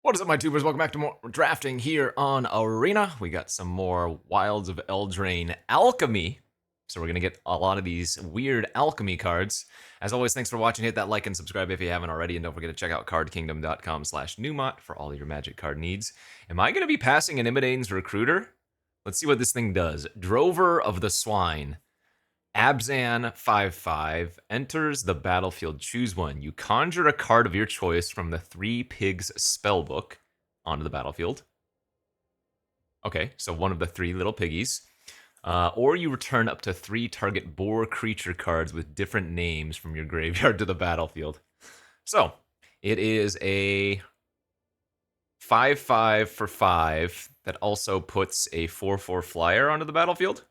What is up, my tubers? Welcome back to more drafting here on Arena. We got some more Wilds of Eldraine Alchemy. So we're going to get a lot of these weird alchemy cards. As always, thanks for watching. Hit that like and subscribe if you haven't already. And don't forget to check out cardkingdom.com/Numot for all your magic card needs. Am I going to be passing an Imodaine's Recruiter? Let's see what this thing does. Drover of the Swine. Abzan 5/5 enters the battlefield. Choose one. You conjure a card of your choice from the Three Pigs spellbook onto the battlefield. Okay, so one of the three little piggies. Or you return up to 3 target boar creature cards with different names from your graveyard to the battlefield. So, it is a 5/5 for 5 that also puts a 4/4 flyer onto the battlefield.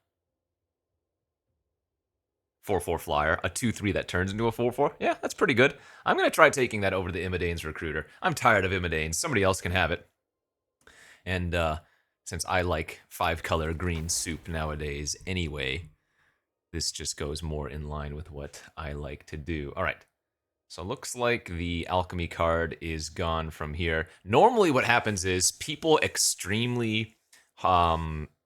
4/4 flyer, a 2/3 that turns into a 4/4. Yeah, that's pretty good. I'm going to try taking that over the Imodaine's Recruiter. I'm tired of Imodanes. Somebody else can have it. And since I like 5-color green soup nowadays anyway, this just goes more in line with what I like to do. All right. So it looks like the alchemy card is gone from here. Normally what happens is people extremely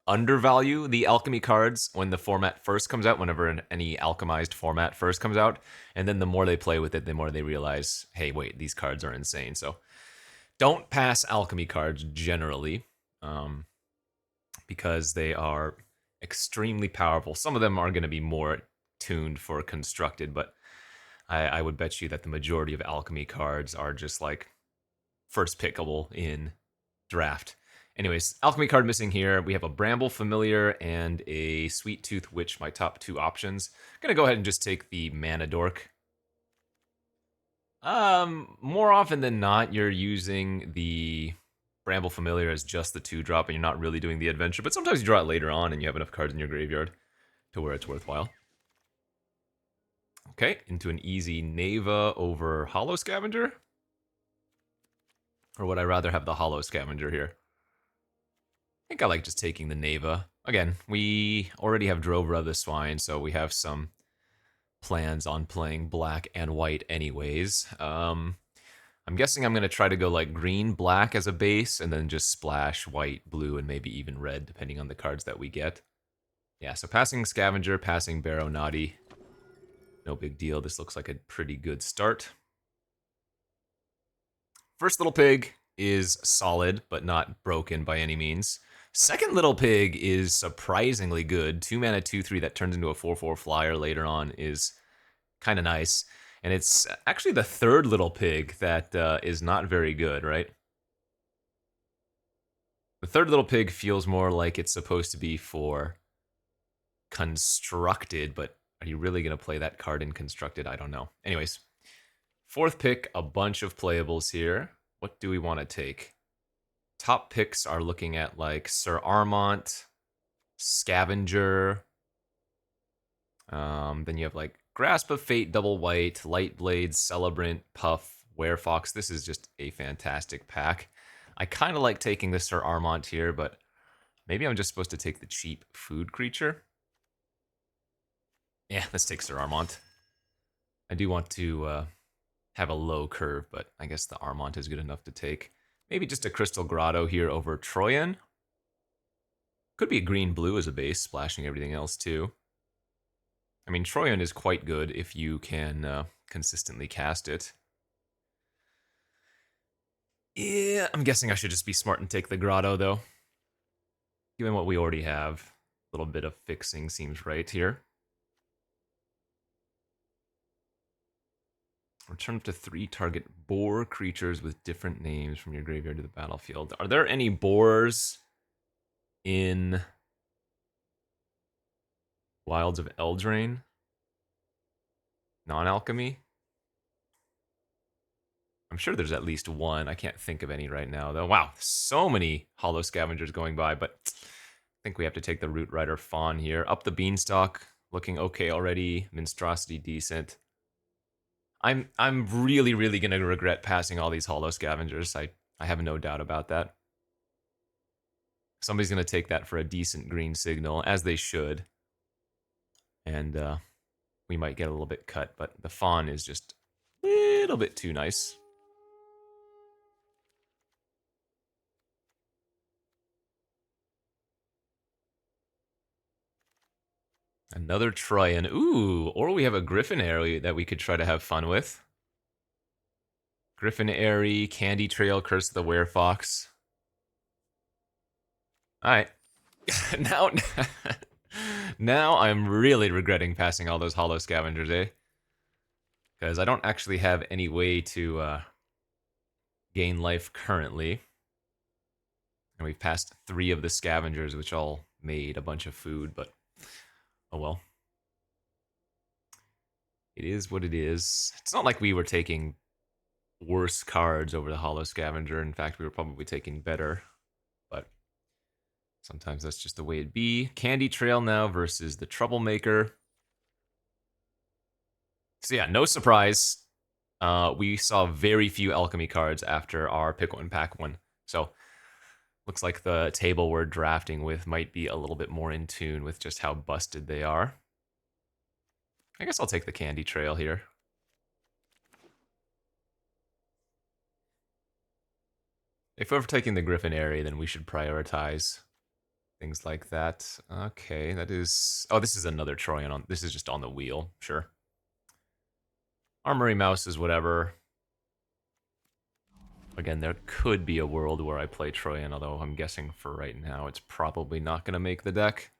undervalue the alchemy cards when the format first comes out, whenever any alchemized format first comes out. And then the more they play with it, the more they realize, hey, wait, these cards are insane. So don't pass alchemy cards generally, because they are extremely powerful. Some of them are going to be more tuned for constructed, but I would bet you that the majority of alchemy cards are just like first pickable in draft. Anyways, alchemy card missing here. We have a Bramble Familiar and a Sweet Tooth Witch, my top 2 options. I'm gonna go ahead and just take the Mana Dork. More often than not, you're using the Bramble Familiar as just the 2-drop, and you're not really doing the adventure, but sometimes you draw it later on and you have enough cards in your graveyard to where it's worthwhile. Okay, into an easy Neva over Hollow Scavenger. Or would I rather have the Hollow Scavenger here? I think I like just taking the Neva. Again, we already have Drover of the Swine, so we have some plans on playing black and white anyways. I'm guessing I'm going to try to go like green, black as a base, and then just splash white, blue, and maybe even red, depending on the cards that we get. Yeah, so passing Scavenger, passing Barrow Naughty. No big deal. This looks like a pretty good start. First little pig is solid, but not broken by any means. Second little pig is surprisingly good. 2 mana, 2/3 that turns into a 4/4 flyer later on is kind of nice. And it's actually the third little pig that is not very good, right? The third little pig feels more like it's supposed to be for constructed, but are you really going to play that card in constructed? I don't know. Anyways, fourth pick, a bunch of playables here. What do we want to take? Top picks are looking at like Sir Armont, Scavenger. Then you have like Grasp of Fate, Double White, Light Blades, Celebrant, Puff, Werefox. This is just a fantastic pack. I kind of like taking the Sir Armont here, but maybe I'm just supposed to take the cheap food creature. Yeah, let's take Sir Armont. I do want to have a low curve, but I guess the Armont is good enough to take. Maybe just a Crystal Grotto here over Troyan. Could be a green-blue as a base, splashing everything else too. I mean, Troyan is quite good if you can consistently cast it. Yeah, I'm guessing I should just be smart and take the Grotto, though. Given what we already have, a little bit of fixing seems right here. Return up to 3 target boar creatures with different names from your graveyard to the battlefield. Are there any boars in Wilds of Eldraine? Non-alchemy? I'm sure there's at least one. I can't think of any right now, though. Wow, so many Hollow Scavengers going by, but I think we have to take the Root Rider Fawn here. Up the Beanstalk, looking okay already. Monstrosity decent. I'm really, really going to regret passing all these Hollow Scavengers. I have no doubt about that. Somebody's going to take that for a decent green signal, as they should. And we might get a little bit cut, but the Fawn is just a little bit too nice. Another Troyan. Ooh, or we have a Griffin Airy that we could try to have fun with. Griffin Airy, Candy Trail, Curse of the Werefox. Alright. now, now I'm really regretting passing all those Hollow Scavengers, eh? Because I don't actually have any way to gain life currently. And we've passed 3 of the Scavengers, which all made a bunch of food, but oh well. It is what it is. It's not like we were taking worse cards over the Hollow Scavenger. In fact, we were probably taking better. But sometimes that's just the way it be. Candy Trail now versus the Troublemaker. So yeah, no surprise. We saw very few Alchemy cards after our pick one, pack one. So looks like the table we're drafting with might be a little bit more in tune with just how busted they are. I guess I'll take the Candy Trail here. If we're taking the Griffin Airy, then we should prioritize things like that. Okay, that is... Oh, this is another Troyan. This is just on the wheel. Sure. Armory Mouse is whatever. Again, there could be a world where I play Troyan, although I'm guessing for right now it's probably not going to make the deck.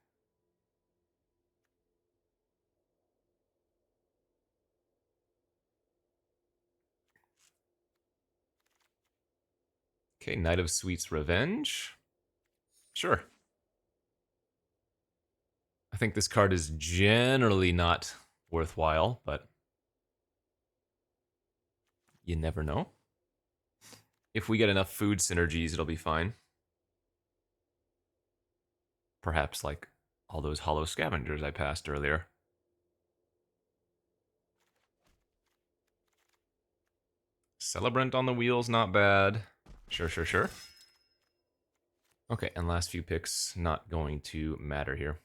Okay, Knight of Sweets Revenge. Sure. I think this card is generally not worthwhile, but you never know. If we get enough food synergies, it'll be fine. Perhaps like all those Hollow Scavengers I passed earlier. Celebrant on the wheel's not bad. Sure, sure, sure. Okay, and last few picks not going to matter here.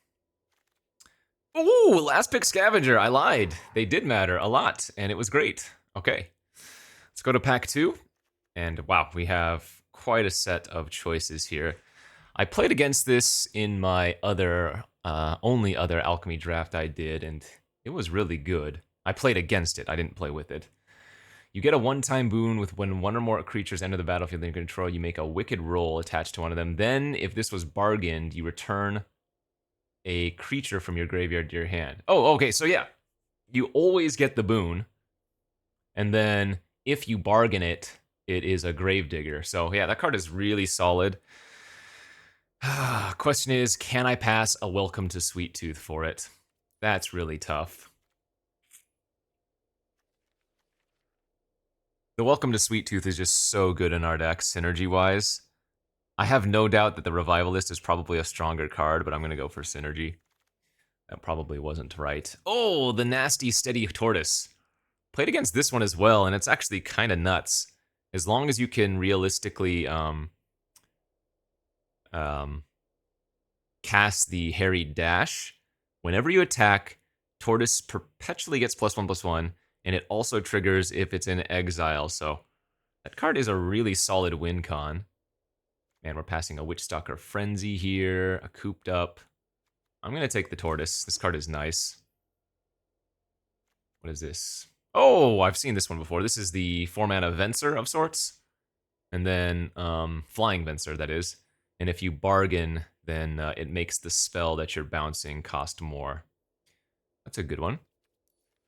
Ooh, last pick Scavenger. I lied. They did matter a lot, and it was great. Okay, let's go to pack 2. And wow, we have quite a set of choices here. I played against this in my only other Alchemy draft I did, and it was really good. I played against it. I didn't play with it. You get a one-time boon with when one or more creatures enter the battlefield in your control, you make a wicked roll attached to one of them. Then, if this was bargained, you return a creature from your graveyard to your hand. Oh, okay, so yeah. You always get the boon, and then if you bargain it, it is a Gravedigger. So yeah, that card is really solid. Question is, can I pass a Welcome to Sweet Tooth for it? That's really tough. The Welcome to Sweet Tooth is just so good in our deck, synergy-wise. I have no doubt that the Revivalist is probably a stronger card, but I'm going to go for synergy. That probably wasn't right. Oh, the nasty Steady Tortoise. Played against this one as well, and it's actually kind of nuts. As long as you can realistically cast the Harried Dash, whenever you attack, Tortoise perpetually gets +1/+1, and it also triggers if it's in exile, so that card is a really solid win con. And we're passing a Witchstalker Frenzy here, a Cooped Up. I'm going to take the Tortoise. This card is nice. What is this? Oh, I've seen this one before. This is the 4-mana Venser of sorts. And then Flying Venser, that is. And if you bargain, then it makes the spell that you're bouncing cost more. That's a good one.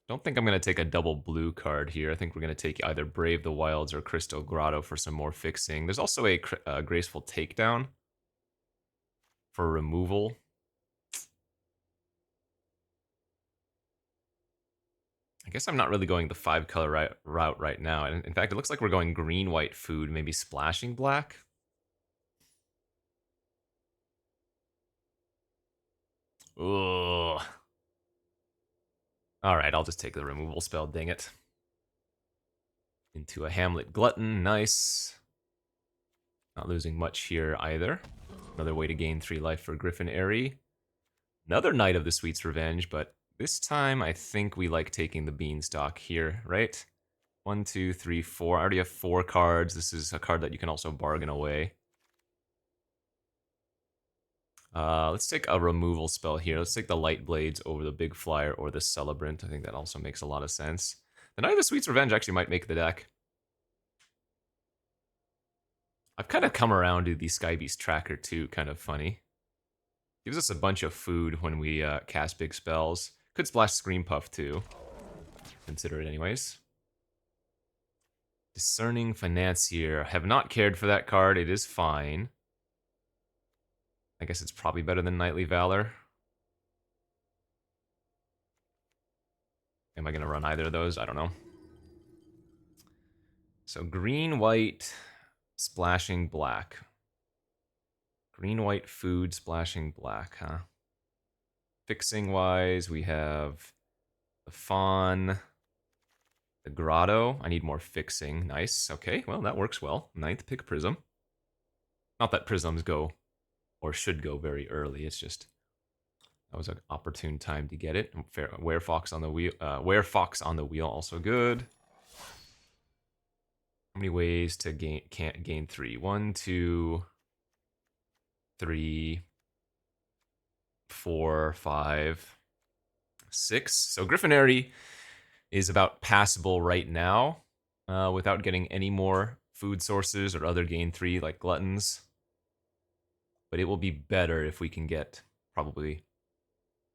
Don't think I'm going to take a double blue card here. I think we're going to take either Brave the Wilds or Crystal Grotto for some more fixing. There's also a Graceful Takedown for removal. I guess I'm not really going the 5-color route right now. In fact, it looks like we're going green-white food, maybe Splashing Black. Ugh. Alright, I'll just take the removal spell, dang it. Into a Hamlet Glutton, nice. Not losing much here either. Another way to gain 3 life for Griffin Airy. Another Knight of the Sweets Revenge, but this time I think we like taking the Beanstalk here, right? 1, 2, 3, 4. I already have 4 cards. This is a card that you can also bargain away. Let's take a removal spell here. Let's take the Light Blades over the Big Flyer or the Celebrant. I think that also makes a lot of sense. The Knight of the Sweet's Revenge actually might make the deck. I've kind of come around to the Skybeast Tracker too, kind of funny. Gives us a bunch of food when we cast big spells. Could splash Scream Puff too. Consider it anyways. Discerning Financier. Have not cared for that card. It is fine. I guess it's probably better than Knightly Valor. Am I going to run either of those? I don't know. So green, white, splashing black. Green, white, food, splashing black, huh? Fixing wise, we have the Fawn, the Grotto. I need more fixing. Nice. Okay, well, that works well. Ninth, pick Prism. Not that Prisms go, or should go very early. It's just, that was an opportune time to get it. Werefox on the wheel. Werefox on the wheel, also good. How many ways to gain 3? 1, 2, 3, 4, 5, 6. So Griffinary is about passable right now without getting any more food sources or other gain 3 like Gluttons. But it will be better if we can get probably,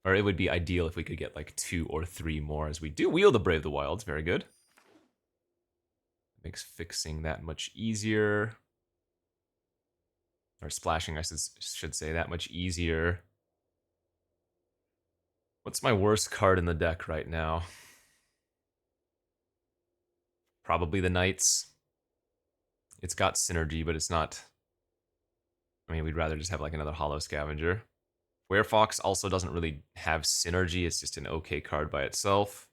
or it would be ideal if we could get like 2 or 3 more, as we do wield the Brave the Wilds. Very good. Makes fixing that much easier. Or splashing, I should say, that much easier. What's my worst card in the deck right now? Probably the Knights. It's got synergy, but it's not... I mean, we'd rather just have like another Hollow Scavenger. Werefox also doesn't really have synergy. It's just an okay card by itself.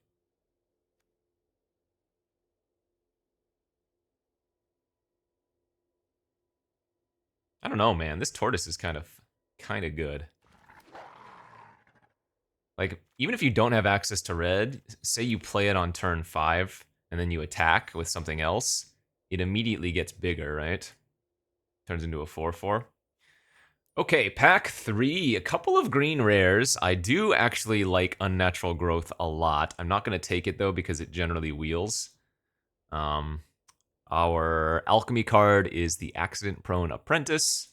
I don't know, man. This Tortoise is kind of good. Like, even if you don't have access to red, say you play it on turn 5, and then you attack with something else, it immediately gets bigger, right? Turns into a 4/4. Okay, pack 3. A couple of green rares. I do actually like Unnatural Growth a lot. I'm not going to take it, though, because it generally wheels. Our Alchemy card is the Accident-Prone Apprentice.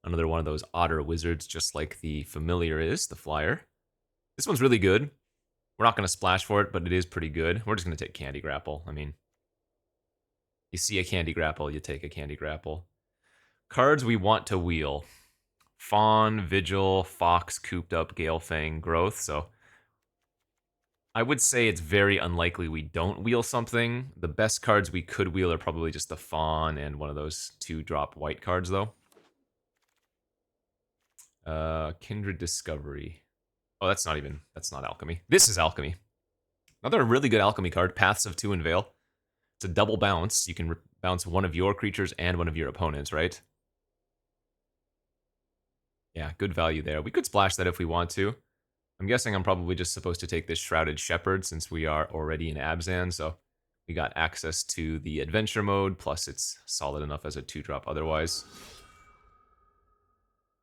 Another one of those otter wizards, just like the Familiar is, the Flyer. This one's really good. We're not going to splash for it, but it is pretty good. We're just going to take Candy Grapple. I mean, you see a Candy Grapple, you take a Candy Grapple. Cards we want to wheel. Fawn, Vigil, Fox, Cooped Up, Galefang, Growth. So I would say it's very unlikely we don't wheel something. The best cards we could wheel are probably just the Fawn and one of those 2-drop white cards, though. Kindred Discovery. Oh, that's not Alchemy. This is Alchemy. Another really good Alchemy card, Paths of Two Veil. It's a double bounce. You can bounce one of your creatures and one of your opponents, right? Yeah, good value there. We could splash that if we want to. I'm guessing I'm probably just supposed to take this Shrouded Shepherd since we are already in Abzan, so we got access to the adventure mode, plus it's solid enough as a 2-drop otherwise.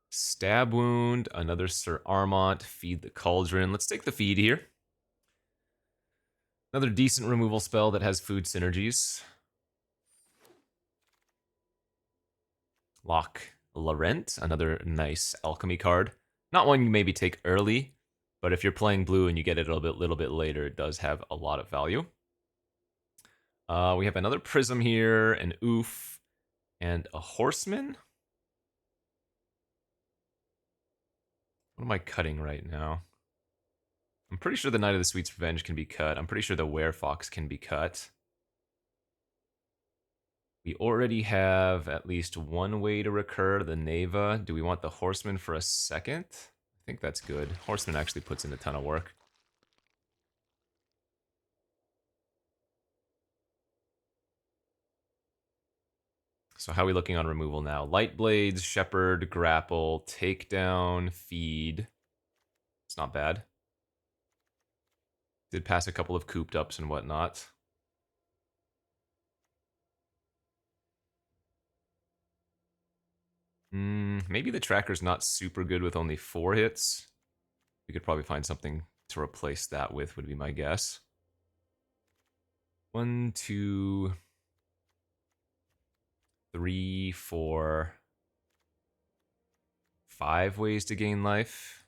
Stab Wound, another Sir Armont, Feed the Cauldron. Let's take the feed here. Another decent removal spell that has food synergies. Loch Laurent, another nice Alchemy card. Not one you maybe take early, but if you're playing blue and you get it a little bit later, it does have a lot of value. We have another Prism here, an Oof, and a Horseman. What am I cutting right now? I'm pretty sure the Knight of the Sweet's Revenge can be cut. I'm pretty sure the Werefox can be cut. We already have at least one way to recur the Neva. Do we want the Horseman for a second? I think that's good. Horseman actually puts in a ton of work. So how are we looking on removal now? Light Blades, Shepherd, Grapple, Takedown, Feed. It's not bad. Did pass a couple of Cooped Ups and whatnot. Maybe the tracker's not super good with only 4 hits. We could probably find something to replace that with, would be my guess. 1, 2, 3, 4, 5 ways to gain life.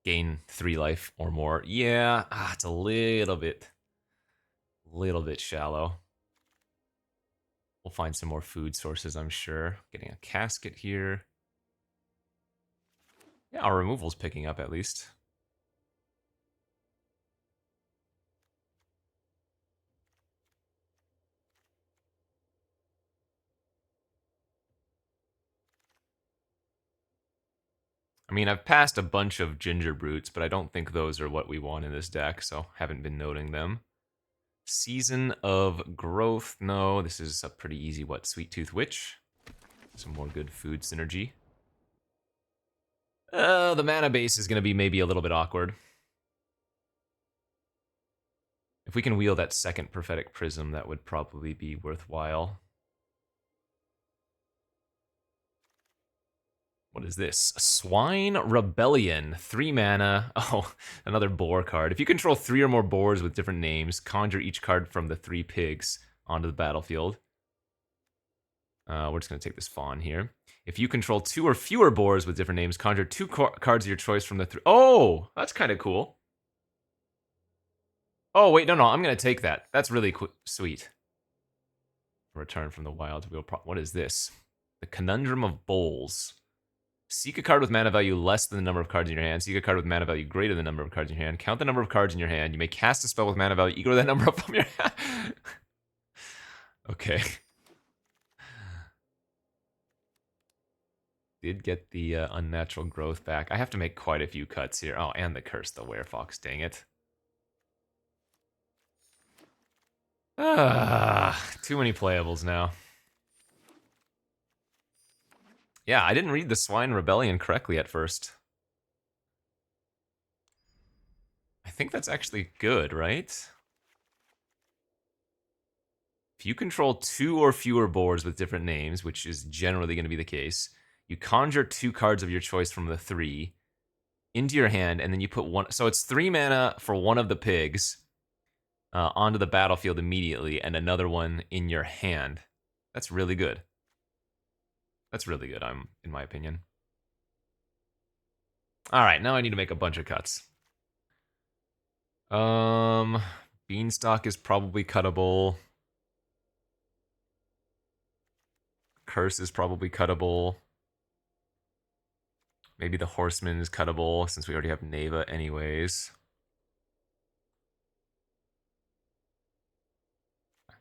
Gain 3 life or more. Yeah, it's a little bit shallow. We'll find some more food sources, I'm sure. Getting a casket here. Yeah, our removal's picking up at least. I mean, I've passed a bunch of ginger brutes, but I don't think those are what we want in this deck, so haven't been noting them. Season of Growth. No, this is a pretty easy what? Sweet Tooth Witch. Some more good food synergy. The mana base is going to be maybe a little bit awkward. If we can wheel that second Prophetic Prism, that would probably be worthwhile. What is this? Swine Rebellion. 3 mana. Oh, another boar card. If you control 3 or more boars with different names, conjure each card from the 3 pigs onto the battlefield. We're just going to take this fawn here. If you control 2 or fewer boars with different names, conjure 2 cards of your choice from the 3. Oh, that's kind of cool. Oh, wait, no, I'm going to take that. That's really sweet. Return from the wild. What is this? The Conundrum of Bowls. Seek a card with mana value less than the number of cards in your hand. Seek a card with mana value greater than the number of cards in your hand. Count the number of cards in your hand. You may cast a spell with mana value equal to that number from your hand. Okay. Did get the unnatural growth back. I have to make quite a few cuts here. Oh, and the Curse the Werefox, dang it. Too many playables now. Yeah, I didn't read the Swine Rebellion correctly at first. I think that's actually good, right? If you control 2 or fewer boards with different names, which is generally going to be the case, you conjure 2 cards of your choice from the 3 into your hand, and then you put 1. So it's 3 mana for one of the pigs onto the battlefield immediately, and another one in your hand. That's really good. That's really good, in my opinion. All right, now I need to make a bunch of cuts. Beanstalk is probably cuttable. Curse is probably cuttable. Maybe the Horseman is cuttable, since we already have Neva anyways.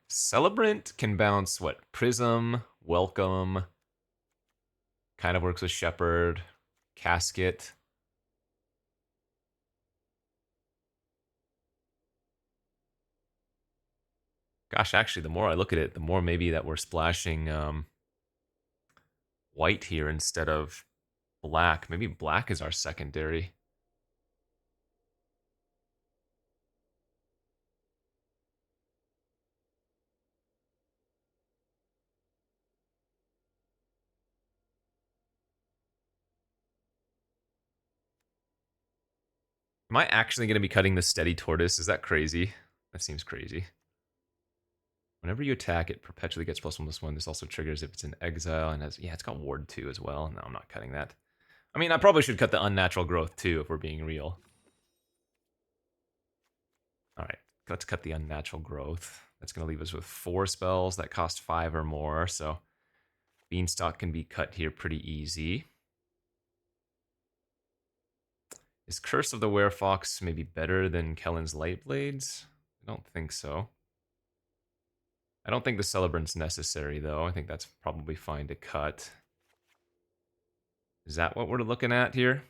Celebrant can bounce, what? Prism, Welcome. Kind of works with Shepherd. Casket. Gosh, actually, the more I look at it, the more maybe that we're splashing white here instead of black. Maybe black is our secondary. Am I actually going to be cutting the Steady Tortoise? Is that crazy? That seems crazy. Whenever you attack, it perpetually gets +1/+1. This also triggers if it's in exile and has, yeah, it's got Ward 2 as well. No, I'm not cutting that. I mean, I probably should cut the unnatural growth too, if we're being real. All right, let's cut the unnatural growth. That's going to leave us with 4 spells that cost 5 or more, so Beanstalk can be cut here pretty easy. Is Curse of the Werefox maybe better than Kellen's Lightblades? I don't think so. I don't think the Celebrant's necessary, though. I think that's probably fine to cut. Is that what we're looking at here?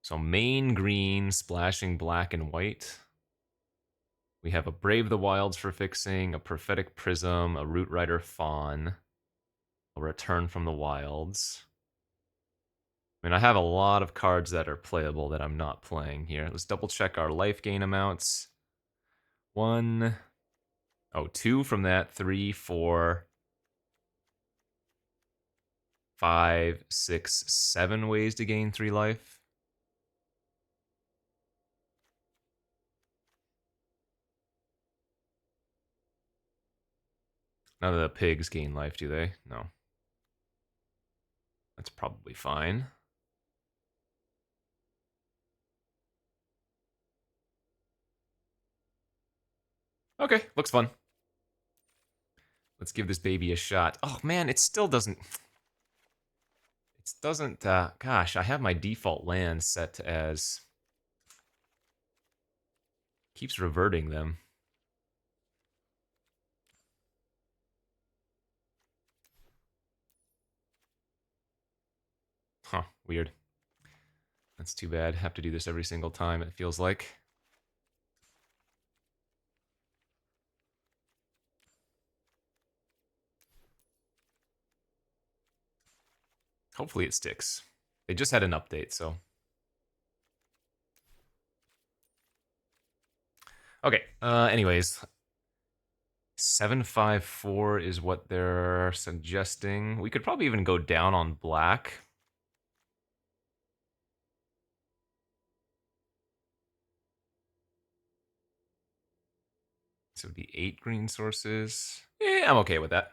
So main green, splashing black and white. We have a Brave the Wilds for fixing, a Prophetic Prism, a Root Rider Fawn, a Return from the Wilds. I mean, I have a lot of cards that are playable that I'm not playing here. Let's double check our life gain amounts. 1, Oh, 2 from that. 3, 4, 5, 6, 7 ways to gain 3 life. None of the pigs gain life, do they? No. That's probably fine. Okay, looks fun. Let's give this baby a shot. Oh man, it still doesn't... It doesn't... gosh, I have my default land set as... Keeps reverting them. Huh, weird. That's too bad. Have to do this every single time, it feels like. Hopefully it sticks. They just had an update, so... Okay, anyways. 754 is what they're suggesting. We could probably even go down on black. So it would be 8 green sources. Yeah, I'm okay with that.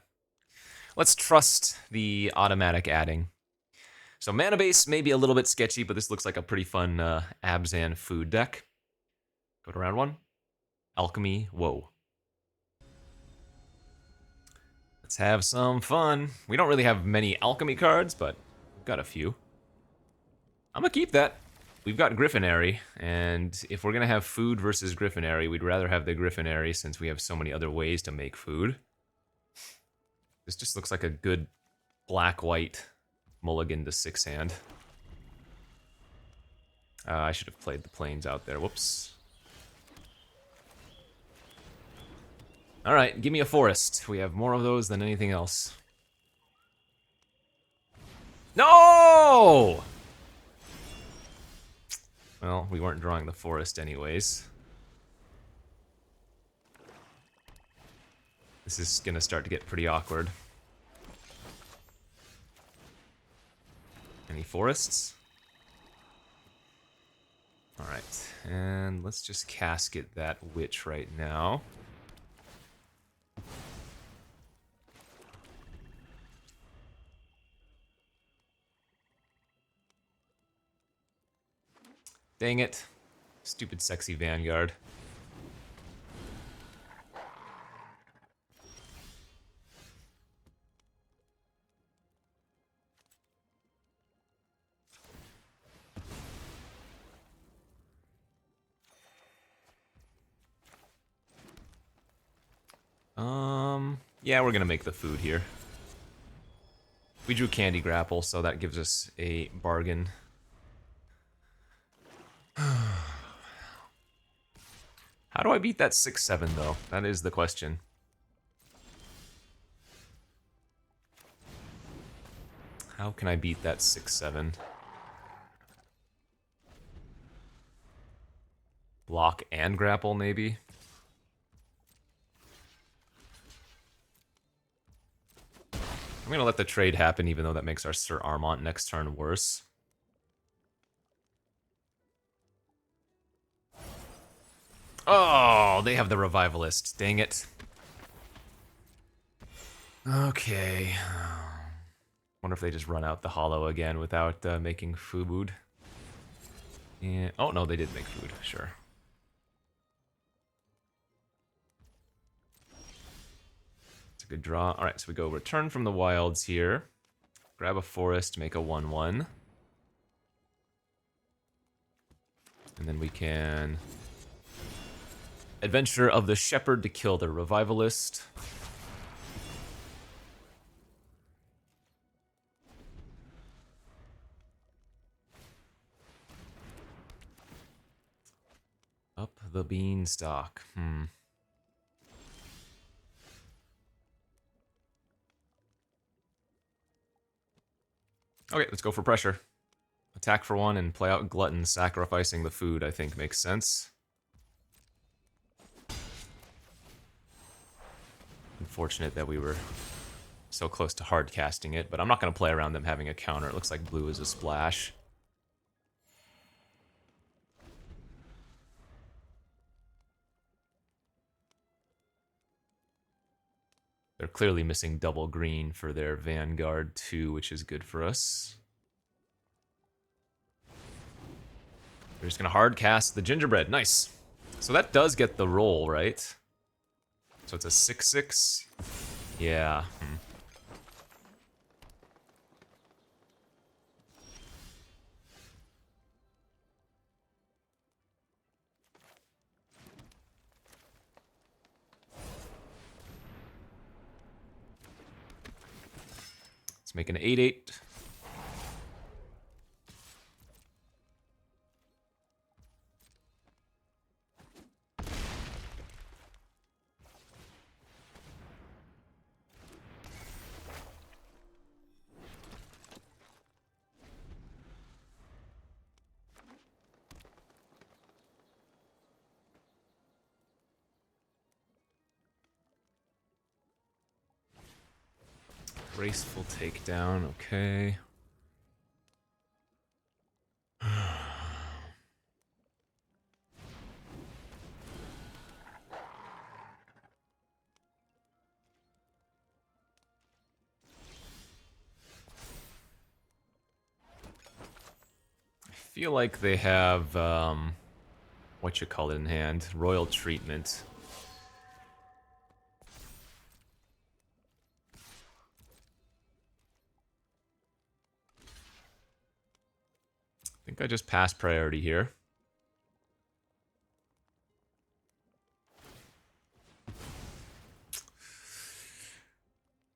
Let's trust the automatic adding. So mana base may be a little bit sketchy, but this looks like a pretty fun abzan food deck. Go to round 1. Alchemy, whoa. Let's have some fun. We don't really have many alchemy cards, but we've got a few. I'm gonna keep that. We've got Griffinary, and if we're gonna have food versus Griffinary, we'd rather have the Griffinary since we have so many other ways to make food. This just looks like a good black-white mulligan to 6-hand. I should have played the plains out there. Whoops. Alright, give me a forest. We have more of those than anything else. No! Well, we weren't drawing the forest anyways. This is gonna start to get pretty awkward. Any forests? Alright, and let's just casket that witch right now. Dang it. Stupid sexy Vanguard. Yeah, we're gonna make the food here. We drew Candy Grapple, so that gives us a bargain. How do I beat that 6-7, though? That is the question. How can I beat that 6-7? Block and grapple, maybe? I'm gonna let the trade happen, even though that makes our Sir Armont next turn worse. Oh, they have the Revivalist. Dang it. Okay. Wonder if they just run out the hollow again without making food. Yeah. Oh, no, they did make food. Sure. It's a good draw. All right, so we go Return from the Wilds here. Grab a forest, make a 1/1. And then we can... Adventure of the Shepherd to kill the Revivalist. Up the beanstalk. Okay, let's go for pressure. Attack for 1 and play out Glutton, sacrificing the food, I think makes sense. unfortunate that we were so close to hard casting it, but I'm not going to play around them having a counter. It looks like blue is a splash. They're clearly missing double green for their Vanguard too, which is good for us. They're just going to hard cast the Gingerbread. Nice. So that does get the roll, right? So it's a 6/6. Yeah. Let's make an 8/8. Graceful takedown, okay. I feel like they have, what you call it in hand, Royal Treatment. I think I just passed priority here.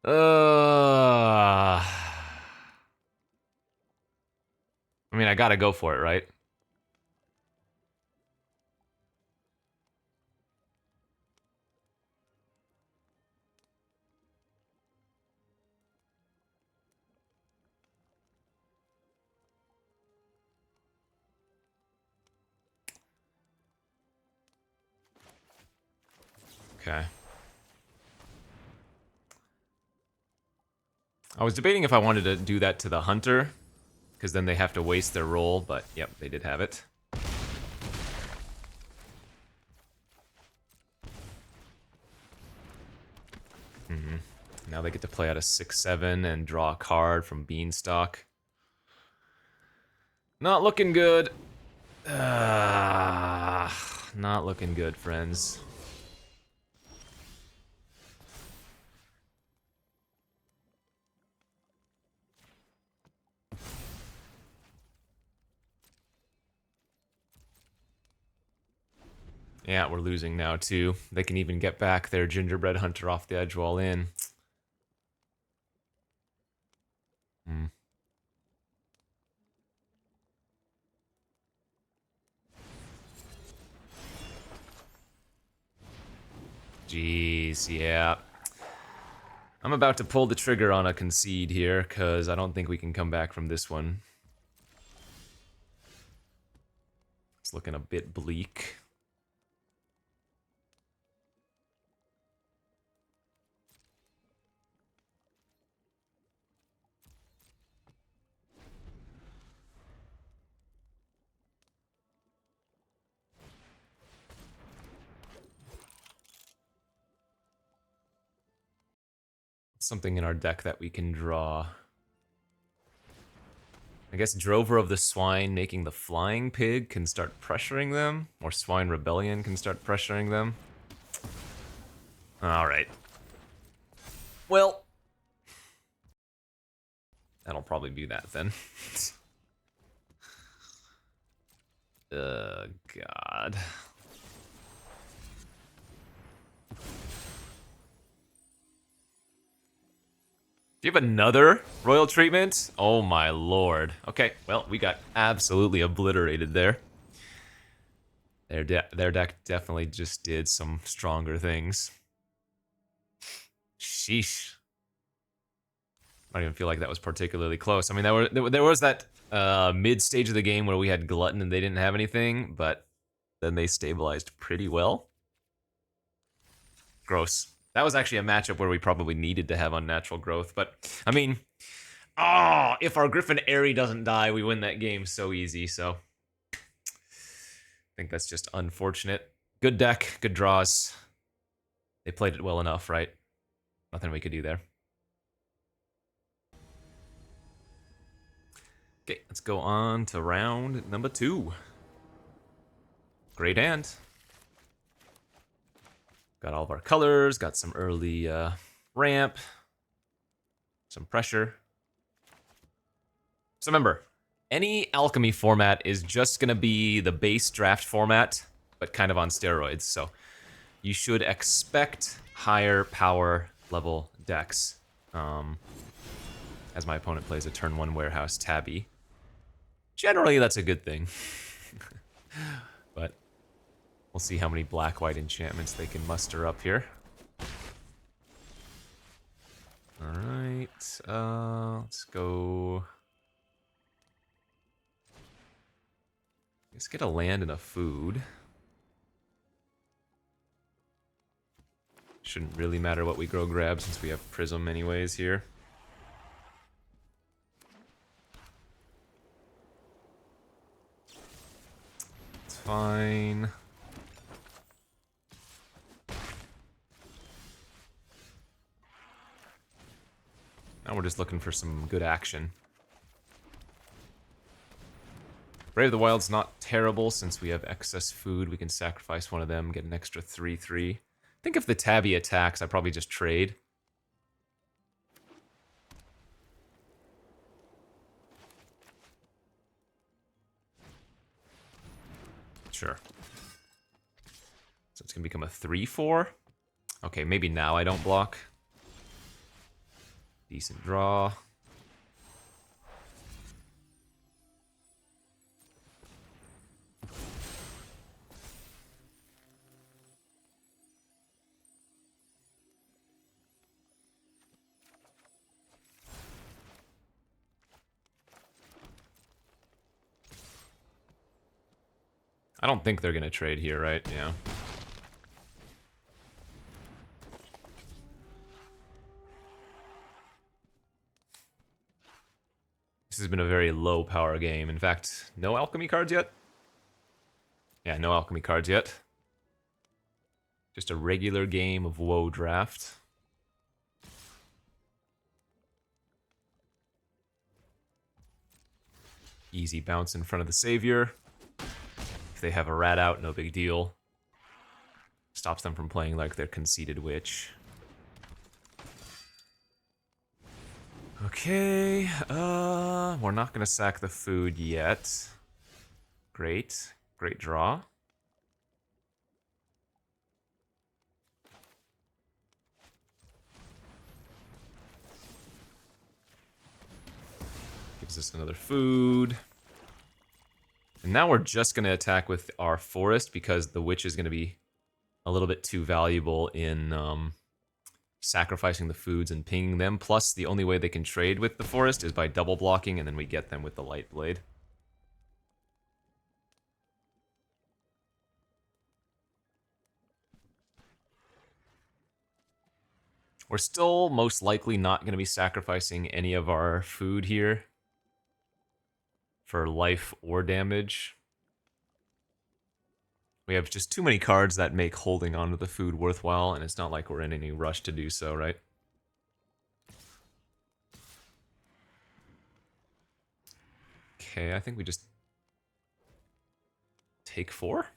I mean, I gotta go for it, right? Okay. I was debating if I wanted to do that to the Hunter, because then they have to waste their roll, but yep, they did have it. Now they get to play out a 6/7 and draw a card from Beanstalk. Not looking good. Not looking good, friends. Yeah, we're losing now, too. They can even get back their Gingerbread Hunter off the edge wall in. Jeez, yeah. I'm about to pull the trigger on a concede here, because I don't think we can come back from this one. It's looking a bit bleak. Something in our deck that we can draw. I guess Drover of the Swine making the Flying Pig can start pressuring them, or Swine Rebellion can start pressuring them. Alright. Well, that'll probably be that then. God. Do you have another Royal Treatment? Oh my lord. Okay, well, we got absolutely obliterated there. Their deck definitely just did some stronger things. Sheesh. I don't even feel like that was particularly close. I mean, there was that mid stage of the game where we had Glutton and they didn't have anything, but then they stabilized pretty well. Gross. That was actually a matchup where we probably needed to have unnatural growth, but I mean, oh, if our Griffin Airy doesn't die, we win that game so easy, so I think that's just unfortunate. Good deck, good draws. They played it well enough, right? Nothing we could do there. Okay, let's go on to round number 2. Great hand. Got all of our colors, got some early ramp, some pressure. So remember, any Alchemy format is just going to be the base draft format, but kind of on steroids. So you should expect higher power level decks. As my opponent plays a turn 1 Warehouse Tabby. Generally, that's a good thing. But we'll see how many black-white enchantments they can muster up here. Alright, let's go... Let's get a land and a food. Shouldn't really matter what we grow grab since we have Prism anyways here. It's fine. Now we're just looking for some good action. Brave the Wild's not terrible since we have excess food. We can sacrifice one of them, get an extra 3/3. I think if the Tabby attacks, I probably just trade. Sure. So it's gonna become a 3/4. Okay, maybe now I don't block. Decent draw. I don't think they're gonna trade here, right? Yeah. This has been a very low power game. In fact, no alchemy cards yet? Yeah, no alchemy cards yet. Just a regular game of WoW draft. Easy bounce in front of the Savior. If they have a rat out, no big deal. Stops them from playing like their conceited witch. Okay, we're not gonna sack the food yet. Great, great draw. Gives us another food. And now we're just gonna attack with our forest because the witch is gonna be a little bit too valuable in sacrificing the foods and pinging them. Plus, the only way they can trade with the forest is by double blocking, and then we get them with the light blade. We're still most likely not going to be sacrificing any of our food here for life or damage. We have just too many cards that make holding onto the food worthwhile, and it's not like we're in any rush to do so, right? Okay, I think we just take 4.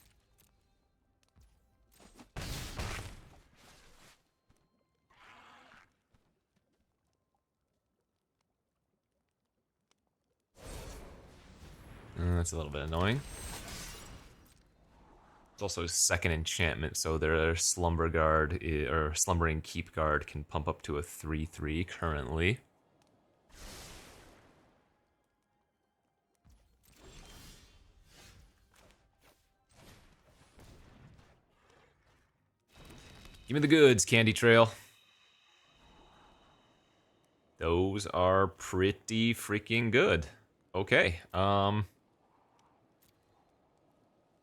That's a little bit annoying. It's also second enchantment, so their Slumber Guard or Slumbering Keep Guard can pump up to a 3/3 currently. Give me the goods, Candy Trail. Those are pretty freaking good. Okay,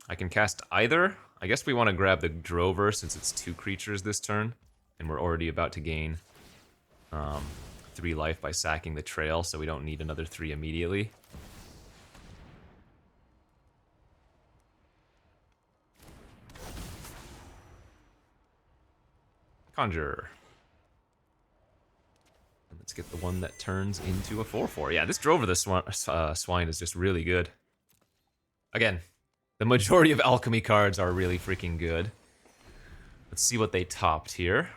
I can cast either. I guess we want to grab the Drover since it's 2 creatures this turn. And we're already about to gain 3 life by sacking the trail, so we don't need another 3 immediately. Conjure. And let's get the one that turns into a 4/4. Yeah, this Drover the Swine is just really good. Again, the majority of alchemy cards are really freaking good. Let's see what they topped here.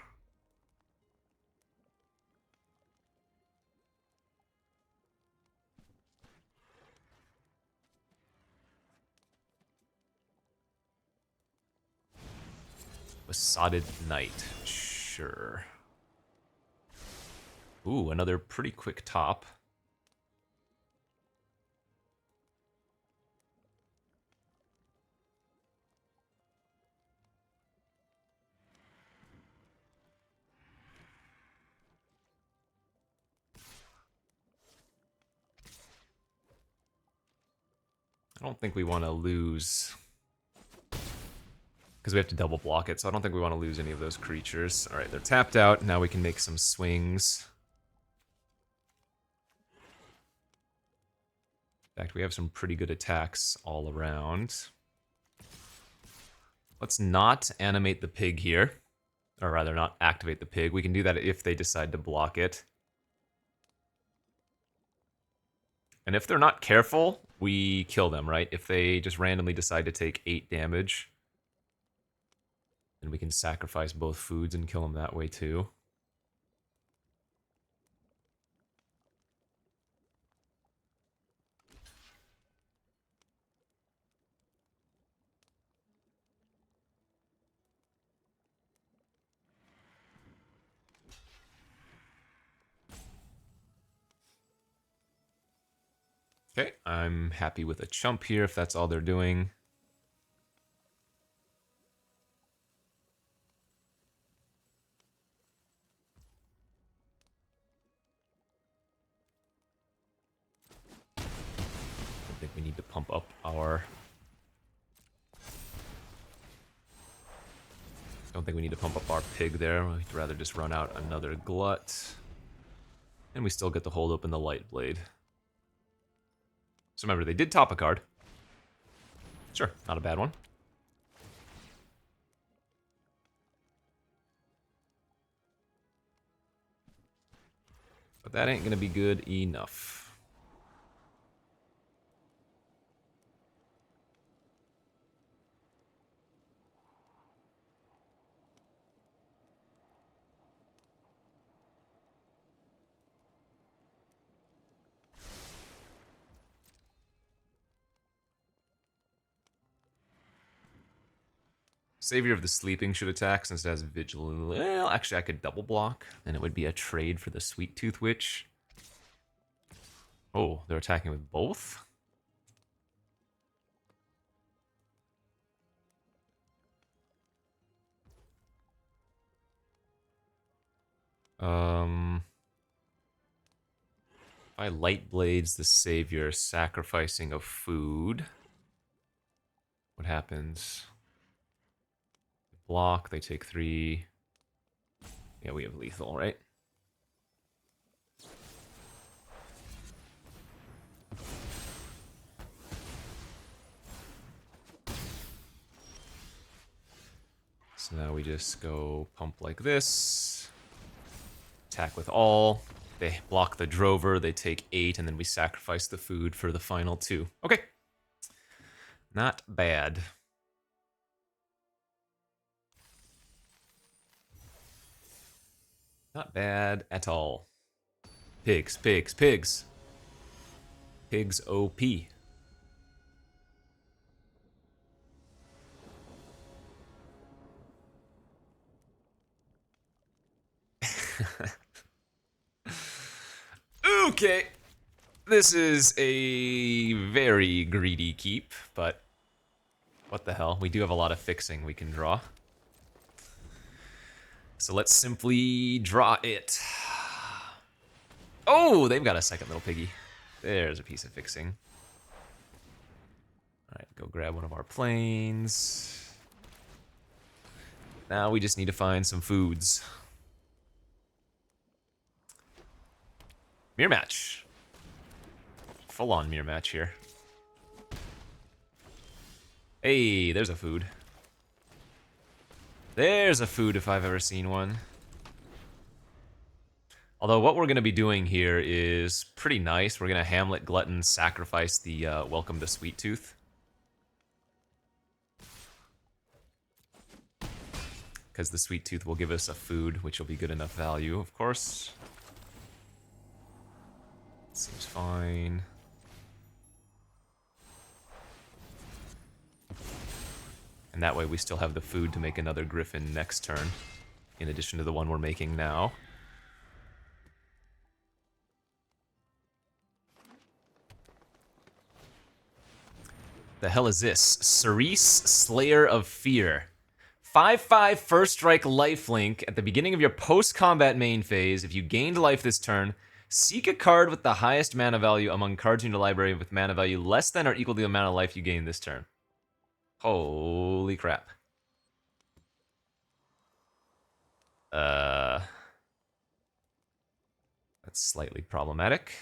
Besotted Knight. Sure. Ooh, another pretty quick top. I don't think we want to lose, because we have to double block it, so I don't think we want to lose any of those creatures. Alright, they're tapped out. Now we can make some swings. In fact, we have some pretty good attacks all around. Let's not animate the pig here. Or rather, not activate the pig. We can do that if they decide to block it. And if they're not careful, we kill them, right? If they just randomly decide to take 8 damage, then we can sacrifice both foods and kill them that way too. Okay, I'm happy with a chump here if that's all they're doing. I think we need to pump up our... Don't think we need to pump up our pig there. We'd rather just run out another glut. And we still get to hold open the light blade. So remember, they did top a card. Sure, not a bad one. But that ain't gonna be good enough. Savior of the Sleeping should attack since it has Vigilant. Well, actually, I could double block, and it would be a trade for the Sweet Tooth Witch. Oh, they're attacking with both? If I Light Blades the Savior, sacrificing a food, what happens? Block, they take 3. Yeah, we have lethal, right? So now we just go pump like this. Attack with all. They block the Drover, they take 8, and then we sacrifice the food for the final 2. Okay. Not bad. Not bad at all. Pigs, pigs, pigs. Pigs OP. Okay. This is a very greedy keep, but what the hell? We do have a lot of fixing we can draw. So let's simply draw it. Oh, they've got a second little piggy. There's a piece of fixing. Alright, go grab one of our planes. Now we just need to find some foods. Mirror match. Full-on mirror match here. Hey, there's a food. There's a food if I've ever seen one. Although what we're going to be doing here is pretty nice. We're going to Hamlet Glutton sacrifice the Welcome to Sweet Tooth. Because the Sweet Tooth will give us a food, which will be good enough value, of course. Seems fine. And that way we still have the food to make another Griffin next turn, in addition to the one we're making now. The hell is this? Cerise, Slayer of Fear. 5/5 first strike lifelink. At the beginning of your post-combat main phase, if you gained life this turn, seek a card with the highest mana value among cards in your library with mana value less than or equal to the amount of life you gained this turn. Holy crap. That's slightly problematic.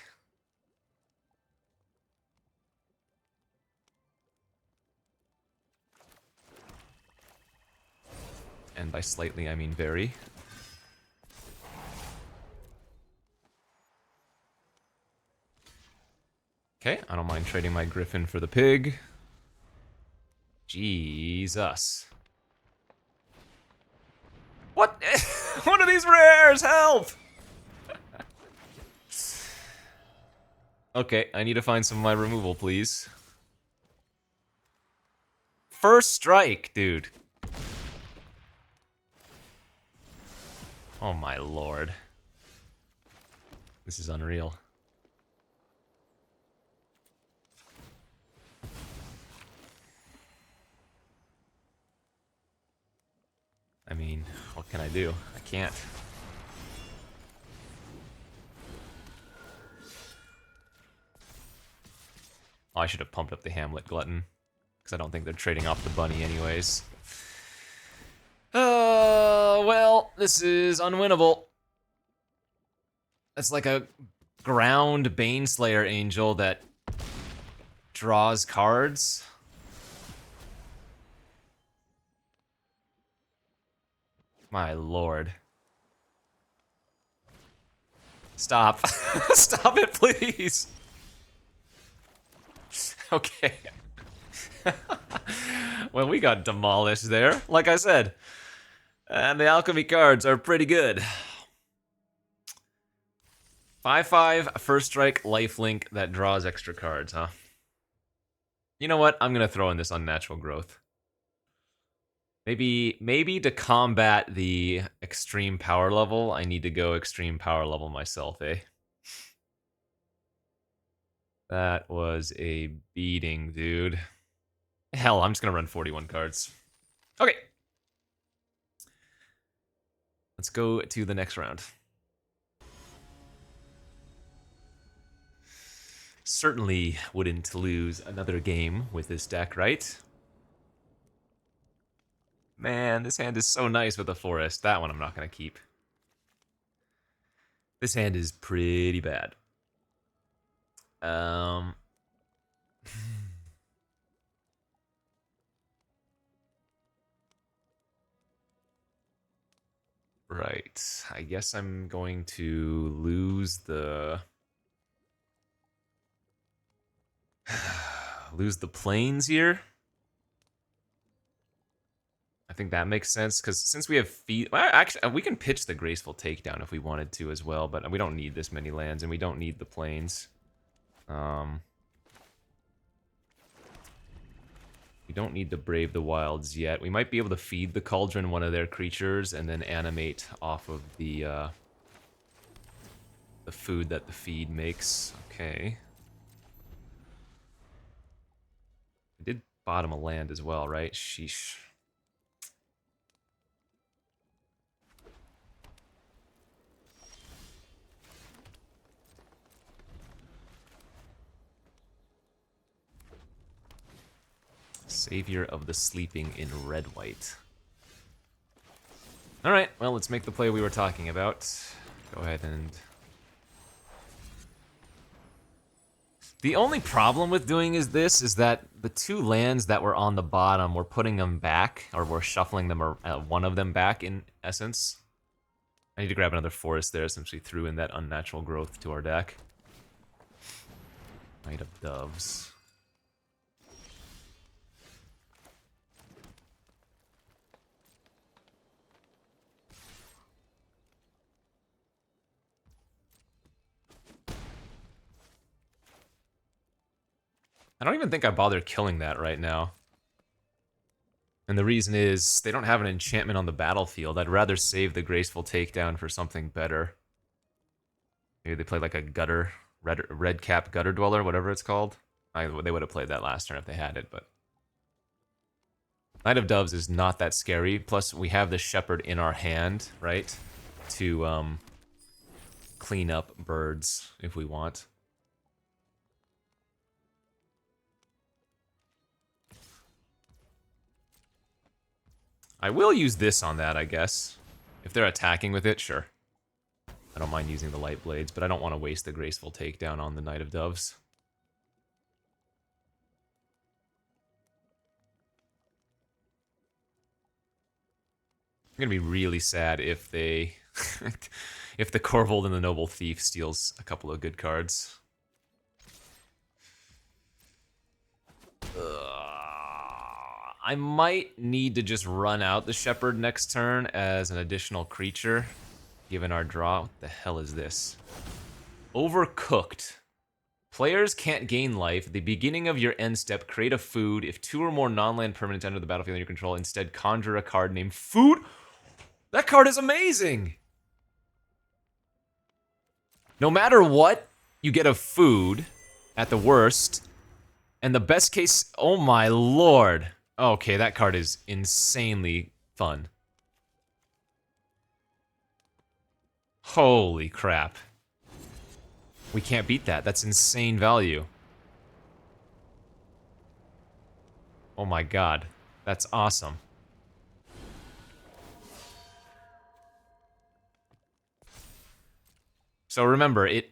And by slightly, I mean very. Okay, I don't mind trading my Griffin for the pig. Jesus. What? What are these rares? Help! Okay, I need to find some of my removal, please. First strike, dude. Oh my lord. This is unreal. I mean, what can I do? I can't. Oh, I should have pumped up the Hamlet Glutton, because I don't think they're trading off the bunny anyways. Well, this is unwinnable. It's like a ground Baneslayer Angel that draws cards. My lord. Stop. Stop it, please. Okay. Well, we got demolished there, like I said. And the alchemy cards are pretty good. 5/5, first strike, lifelink that draws extra cards, huh? You know what? I'm gonna throw in this unnatural growth. Maybe to combat the extreme power level, I need to go extreme power level myself, eh? That was a beating, dude. Hell, I'm just gonna run 41 cards. Okay. Let's go to the next round. Certainly wouldn't lose another game with this deck, right? Man, this hand is so nice with the forest. That one I'm not gonna keep. This hand is pretty bad. Right. I guess I'm going to lose the lose the planes here. I think that makes sense because since we have feet, well, actually we can pitch the graceful takedown if we wanted to as well, but we don't need this many lands and we don't need the planes. We don't need to brave the wilds yet. We might be able to feed the cauldron one of their creatures and then animate off of the food that the feed makes. Okay. I did bottom a land as well, right? Sheesh. Savior of the Sleeping in red-white. Alright, well, let's make the play we were talking about. Go ahead and The only problem with doing this is that the 2 lands that were on the bottom, we're putting them back, or we're shuffling them, or one of them back in essence. I need to grab another forest there since we threw in that unnatural growth to our deck. Knight of Doves. I don't even think I bother killing that right now. And the reason is, they don't have an enchantment on the battlefield. I'd rather save the Graceful Takedown for something better. Maybe they play like a Gutter, red cap Gutter Dweller, whatever it's called. They would have played that last turn if they had it, but... Knight of Doves is not that scary, plus we have the Shepherd in our hand, right? To, clean up birds, if we want. I will use this on that, I guess. If they're attacking with it, sure. I don't mind using the Light Blades, but I don't want to waste the Graceful Takedown on the Knight of Doves. I'm gonna be really sad if they... if the Corvold and the Noble Thief steals a couple of good cards. I might need to just run out the Shepherd next turn as an additional creature, given our draw. What the hell is this? Overcooked. Players can't gain life. At the beginning of your end step, create a food. If 2 or more non-land permanents enter the battlefield under your control, instead conjure a card named Food. That card is amazing! No matter what, you get a food at the worst. And the best case, oh my lord. Okay, that card is insanely fun. Holy crap. We can't beat that. That's insane value. Oh my god. That's awesome. So remember, it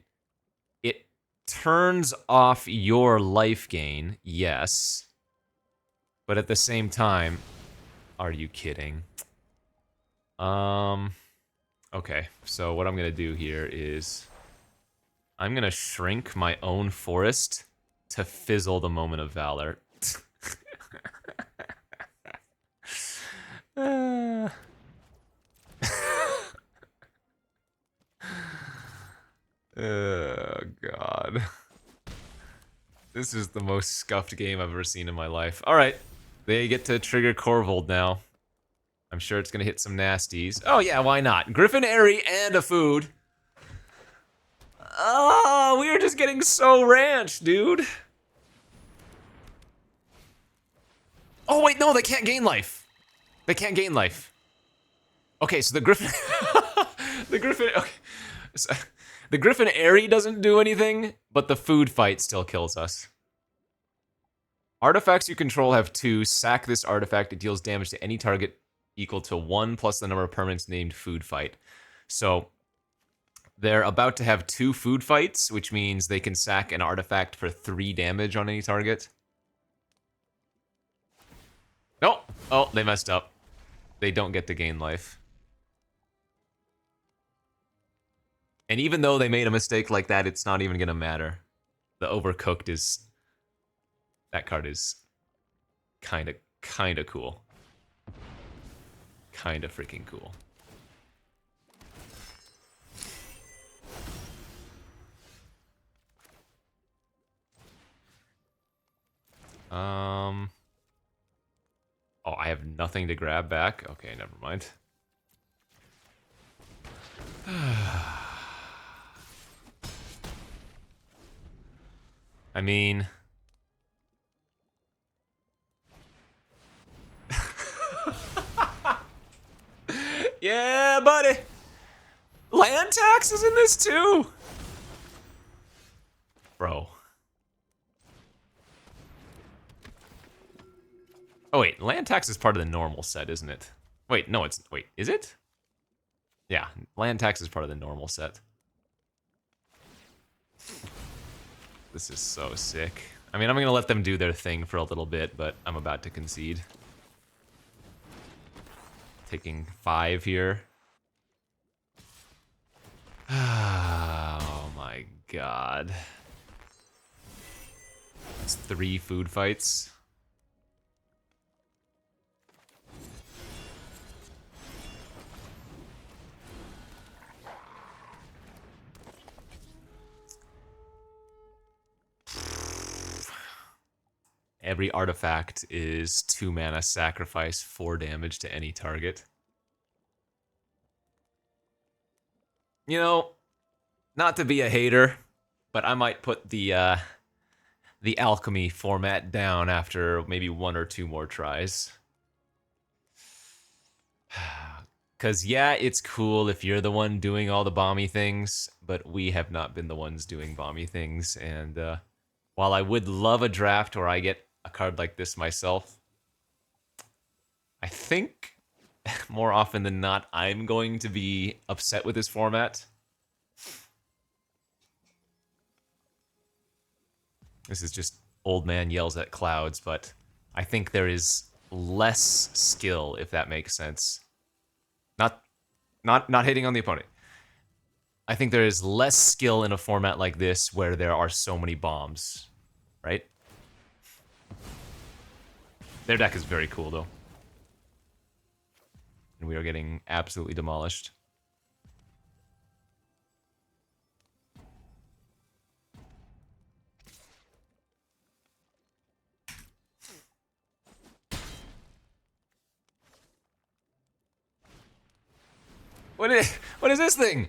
turns off your life gain, yes. But at the same time, are you kidding? Okay, so what I'm gonna do here is I'm gonna shrink my own forest to fizzle the Moment of Valor. Oh, God. This is the most scuffed game I've ever seen in my life. Alright, they get to trigger Corvold now. I'm sure it's gonna hit some nasties. Oh yeah, why not? Griffin Airy and a food. Oh, we are just getting so ranched, dude. Oh wait, no, they can't gain life. They can't gain life. Okay, so the Griffin... the Griffin... Okay. So, the Griffin Airy doesn't do anything, but the food fight still kills us. Artifacts you control have 2. Sack this artifact. It deals damage to any target equal to 1 plus the number of permanents named food fight. So they're about to have 2 food fights, which means they can sack an artifact for 3 damage on any target. No! Oh, they messed up. They don't get to gain life. And even though they made a mistake like that, it's not even gonna matter. The Overcooked is... That card is kinda cool. Kinda freaking cool. Oh, I have nothing to grab back? Okay, never mind. I mean... Yeah, buddy! Land tax is in this too! Bro. Oh wait, land tax is part of the normal set, isn't it? Wait, no, it's... Wait, is it? Yeah, land tax is part of the normal set. This is so sick. I mean, I'm gonna let them do their thing for a little bit, but I'm about to concede. Taking 5 here. Oh my god. That's 3 food fights. Every artifact is 2 mana, sacrifice 4 damage to any target. You know, not to be a hater, but I might put the Alchemy format down after maybe 1 or 2 more tries. Because, yeah, it's cool if you're the one doing all the bomby things, but we have not been the ones doing bomby things, and while I would love a draft where I get a card like this myself, I think more often than not I'm going to be upset with this format. This is just old man yells at clouds, but I think there is less skill, if that makes sense. Not hitting on the opponent. I think there is less skill in a format like this where there are so many bombs, right? Their deck is very cool, though. And we are getting absolutely demolished. What is this thing?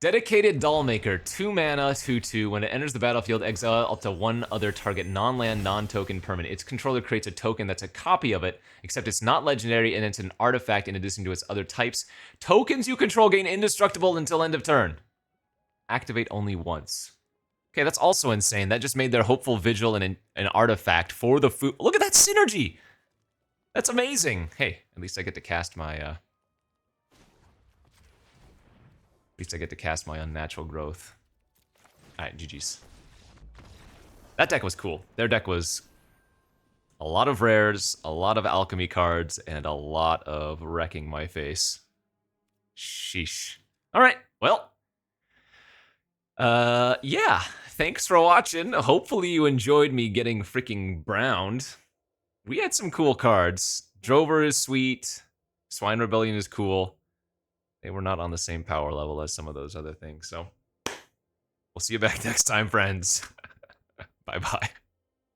Dedicated Dollmaker, 2 mana, 2/2. When it enters the battlefield, exile up to 1 other target non-land, non-token permanent. Its controller creates a token that's a copy of it, except it's not legendary and it's an artifact in addition to its other types. Tokens you control gain indestructible until end of turn. Activate only once. Okay, that's also insane. That just made their Hopeful Vigil an artifact for the food. Look at that synergy! That's amazing. Hey, at least I get to cast my At least I get to cast my Unnatural Growth. Alright, GG's. That deck was cool. Their deck was a lot of rares, a lot of alchemy cards, and a lot of wrecking my face. Sheesh. Alright, well. Yeah. Thanks for watching. Hopefully you enjoyed me getting freaking browned. We had some cool cards. Drover is sweet. Swine Rebellion is cool. They were not on the same power level as some of those other things, so we'll see you back next time, friends. Bye-bye.